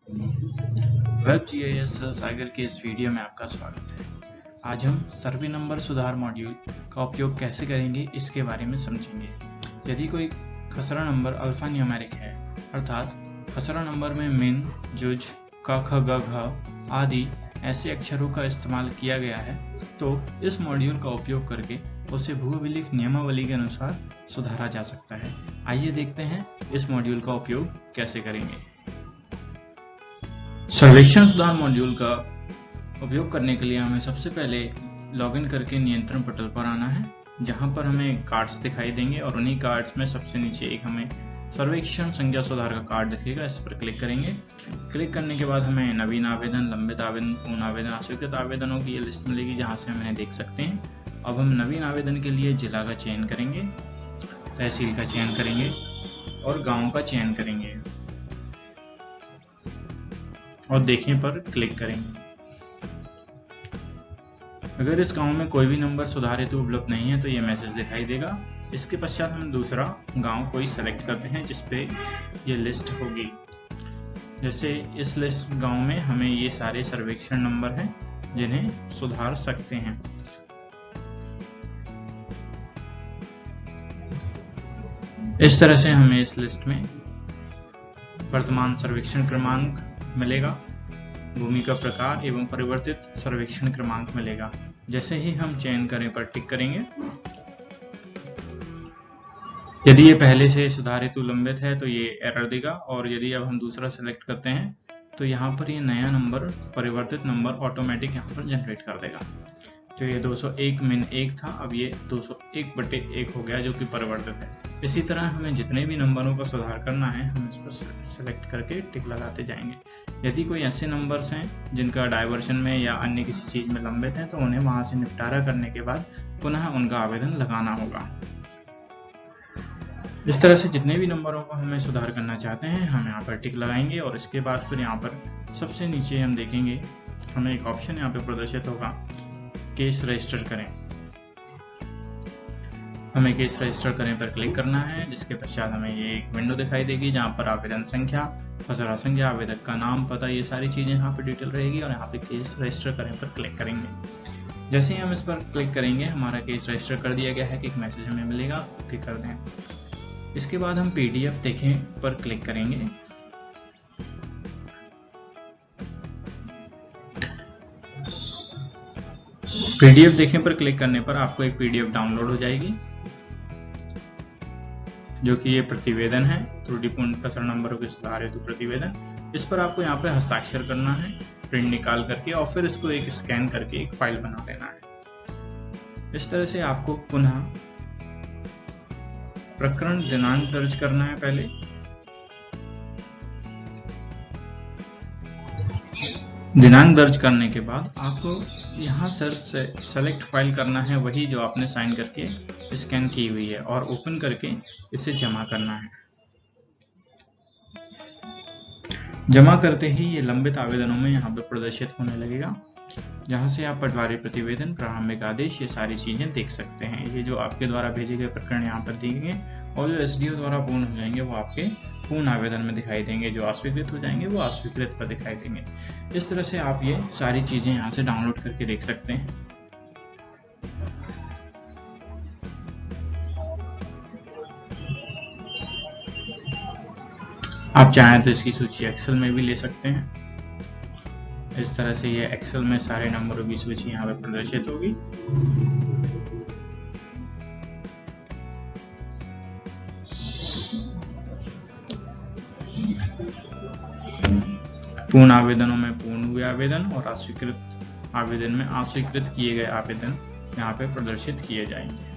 Web GIS सागर के इस video में आपका स्वागत है। आज हम सर्वे नंबर सुधार मॉड्यूल का उपयोग कैसे करेंगे इसके बारे में समझेंगे। यदि कोई खसरा नंबर अल्फा न्यूमेरिक है, अर्थात खसरा नंबर में मिन, जुज, क, ख, ग, घ आदि ऐसे अक्षरों का इस्तेमाल किया गया है, तो इस मॉड्यूल का उपयोग करके उसे भूअभिलेख नियमावली के अनुसार सुधारा जा सकता है। आइए देखते हैं इस मॉड्यूल का उपयोग कैसे करेंगे। सर्वेक्षण सुधार मॉड्यूल का उपयोग करने के लिए हमें सबसे पहले लॉगिन करके नियंत्रण पटल पर आना है, जहां पर हमें कार्ड्स दिखाई देंगे और उन्हीं कार्ड्स में सबसे नीचे एक हमें सर्वेक्षण संख्या सुधार का कार्ड दिखेगा। इस पर क्लिक करेंगे। क्लिक करने के बाद हमें नवीन आवेदन, लंबित आवेदन, पूर्ण आवेदन, अस्वीकृत आवेदनों की ये लिस्ट मिलेगी, जहां से हम इन्हें देख सकते हैं। अब हम नवीन आवेदन के लिए जिला का चयन करेंगे, तहसील का चयन करेंगे और गाँव का चयन करेंगे और देखें पर क्लिक करेंगे। अगर इस गांव में कोई भी नंबर सुधार हेतु उपलब्ध नहीं है तो ये मैसेज दिखाई देगा। इसके पश्चात हम दूसरा गांव कोई सेलेक्ट करते हैं जिसपे ये लिस्ट होगी। जैसे इस लिस्ट गांव में हमें ये सारे सर्वेक्षण नंबर हैं जिन्हें सुधार सकते हैं। इस तरह से हमें इस लिस्ट में वर्तमान सर्वेक्षण क्रमांक मिलेगा, भूमि का प्रकार एवं परिवर्तित सर्वेक्षण क्रमांक मिलेगा। जैसे ही हम चयन करें पर टिक करेंगे। यदि ये पहले से सुधार हेतु लंबित है तो ये एरर देगा, और यदि अब हम दूसरा सेलेक्ट करते हैं तो यहाँ पर ये नया नंबर, परिवर्तित नंबर ऑटोमेटिक यहाँ पर जनरेट कर देगा। जो ये 201 मिन 1 था, अब ये 201/1 हो गया, जो कि परिवर्तित है। इसी तरह हमें जितने भी नंबरों का सुधार करना है हम इस पर सेलेक्ट करके टिक लगाते जाएंगे। यदि कोई ऐसे नंबर्स हैं जिनका डायवर्शन में या अन्य किसी चीज में लंबित है तो उन्हें वहां से निपटारा करने के बाद पुनः उनका आवेदन लगाना होगा। इस तरह से जितने भी नंबरों को हमें सुधार करना चाहते हैं हम यहाँ पर टिक लगाएंगे, और इसके बाद फिर यहाँ पर सबसे नीचे हम देखेंगे हमें एक ऑप्शन यहाँ पे प्रदर्शित होगा, केस रजिस्टर करें। हमें केस रजिस्टर करें पर क्लिक करना है, जिसके पश्चात हमें ये एक विंडो दिखाई देगी जहाँ पर आवेदन संख्या, खसरा संख्या, आवेदक का नाम, पता, ये सारी चीजें यहाँ पर डिटेल रहेगी, और यहाँ पे केस रजिस्टर करें पर क्लिक करेंगे। जैसे ही हम इस पर क्लिक करेंगे हमारा केस रजिस्टर कर दिया गया है कि एक मैसेज हमें मिलेगा, ओके कर दें। इसके बाद हम पीडीएफ देखें पर क्लिक करेंगे। पीडीएफ देखें पर क्लिक करने पर आपको एक पीडीएफ डाउनलोड हो जाएगी, जो कि ये प्रतिवेदन है, त्रुटिपूर्ण खसरा नंबरों के सुधार हेतु प्रतिवेदन। इस पर आपको यहाँ पे हस्ताक्षर करना है, प्रिंट निकाल करके, और फिर इसको एक स्कैन करके एक फाइल बना लेना है। इस तरह से आपको पुनः प्रकरण दिनांक दर्ज करना है। पहले दिनांक दर्ज करने के बाद आपको यहाँ सर्च से सेलेक्ट फाइल करना है, वही जो आपने साइन करके स्कैन की हुई है, और ओपन करके इसे जमा करना है। जमा करते ही ये लंबित आवेदनों में यहाँ पर प्रदर्शित होने लगेगा, जहाँ से आप पटवारी प्रतिवेदन, प्रारंभिक आदेश, ये सारी चीजें देख सकते हैं। ये जो आपके द्वारा भेजे गए प्रकरण यहाँ पर दिखेंगे, और जो एसडीओ द्वारा पूर्ण हो जाएंगे वो आपके पूर्ण आवेदन में दिखाई देंगे, जो अस्वीकृत हो जाएंगे वो अस्वीकृत पर दिखाई देंगे। इस तरह से आप ये सारी चीजें यहाँ से डाउनलोड करके देख सकते हैं। आप चाहें तो इसकी सूची एक्सेल में भी ले सकते हैं। इस तरह से ये एक्सेल में सारे नंबरों की सूची यहाँ पे प्रदर्शित होगी। पूर्ण आवेदनों में पूर्ण हुए आवेदन, और अस्वीकृत आवेदन में अस्वीकृत किए गए आवेदन यहाँ पे प्रदर्शित किए जाएंगे।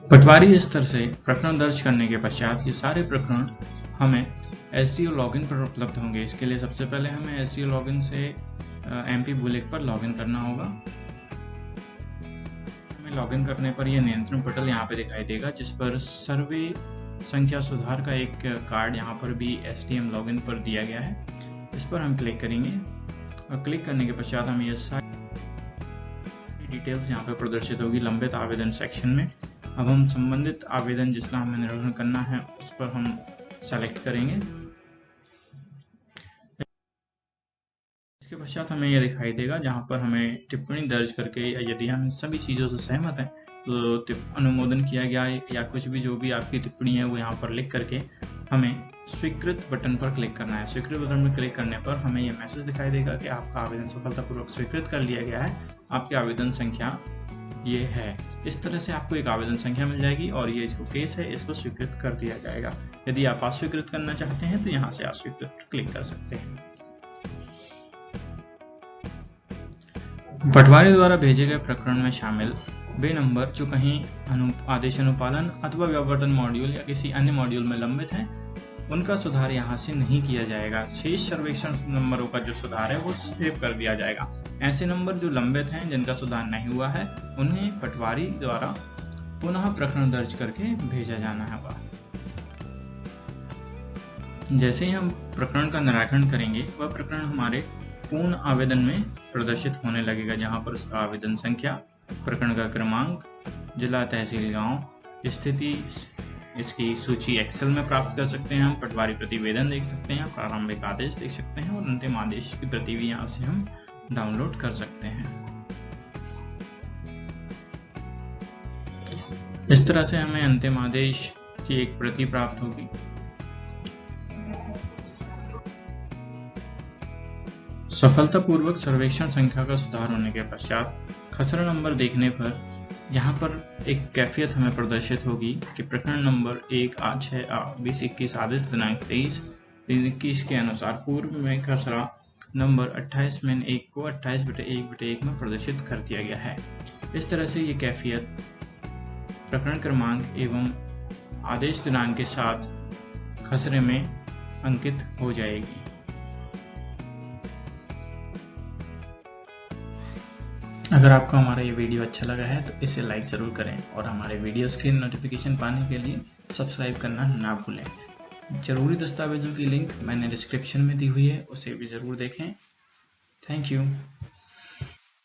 पटवारी स्तर से प्रकरण दर्ज करने के पश्चात ये सारे प्रकरण हमें एसडीओ लॉगिन पर उपलब्ध होंगे। इसके लिए सबसे पहले हमें एसडीओ लॉगिन से एमपी भूलेख पर लॉगिन करना होगा। हमें लॉगिन करने पर यह नियंत्रण पटल यहाँ पे दिखाई देगा, जिस पर सर्वे संख्या सुधार का एक कार्ड यहाँ पर भी एसडीएम लॉगिन पर दिया गया है। इस पर हम क्लिक करेंगे, और क्लिक करने के पश्चात हम ये सारी डिटेल्स यहाँ पे प्रदर्शित होगी लंबित आवेदन सेक्शन में। अब हम संबंधित आवेदन जिसका हमें निराकरण करना है उस पर हम सेलेक्ट करेंगे। इसके पश्चात हमें यह दिखाई देगा जहाँ पर हमें टिप्पणी दर्ज करके, यदि हम इन सभी चीज़ों से सहमत हैं तो अनुमोदन किया गया है या कुछ भी जो भी आपकी टिप्पणी है वो यहाँ पर लिख करके हमें स्वीकृत बटन पर क्लिक करना है। स्वीकृत बटन पर क्लिक करने पर हमें यह मैसेज दिखाई देगा कि आपका आवेदन सफलतापूर्वक स्वीकृत कर लिया गया है, आपकी आवेदन संख्या ये है। इस तरह से आपको एक आवेदन संख्या मिल जाएगी और ये जो केस है इसको स्वीकृत कर दिया जाएगा। यदि आप अस्वीकृत करना चाहते हैं तो यहाँ से अस्वीकृत पर क्लिक कर सकते हैं। पटवारी द्वारा भेजे गए प्रकरण में शामिल वे नंबर जो कहीं आदेश अनुपालन अथवा व्यावर्तन मॉड्यूल या किसी अन्य मॉड्यूल में लंबित हैं, उनका सुधार यहाँ से नहीं किया जाएगा। शेष सर्वेक्षण नंबरों का जो सुधार है वो सेव कर दिया जाएगा। ऐसे नंबर जो लंबित हैं, जिनका सुधार नहीं हुआ है, उन्हें पटवारी द्वारा पुनः प्रकरण दर्ज करके भेजा जाना होगा। जैसे ही हम प्रकरण का निराकरण करेंगे वह प्रकरण हमारे पूर्ण आवेदन में प्रदर्शित होने लगेगा, जहाँ पर उसका आवेदन संख्या, प्रकरण का क्रमांक, जिला, तहसील, गांव, स्थिति, इसकी सूची एक्सेल में प्राप्त कर सकते हैं। हम पटवारी प्रतिवेदन देख सकते हैं, प्रारंभिक आदेश देख सकते हैं और अंतिम आदेश की प्रति भी यहाँ से हम डाउनलोड कर सकते हैं। इस तरह से हमें अंतिम आदेश की एक प्रति प्राप्त होगी। सफलतापूर्वक सर्वेक्षण संख्या का सुधार होने के पश्चात खसरा नंबर देखने पर यहाँ पर एक कैफियत हमें प्रदर्शित होगी कि प्रकरण नंबर 1/6/2021 आदेश दिनांक 23/3/21 के अनुसार पूर्व में खसरा नंबर 28/1 को 28/1/1 में प्रदर्शित कर दिया गया है। इस तरह से ये कैफियत प्रकरण क्रमांक एवं आदेश दिनांक के साथ खसरे में अंकित हो जाएगी। अगर आपको हमारा ये वीडियो अच्छा लगा है तो इसे लाइक ज़रूर करें और हमारे वीडियोस के नोटिफिकेशन पाने के लिए सब्सक्राइब करना ना भूलें। जरूरी दस्तावेजों की लिंक मैंने डिस्क्रिप्शन में दी हुई है, उसे भी ज़रूर देखें। Thank you.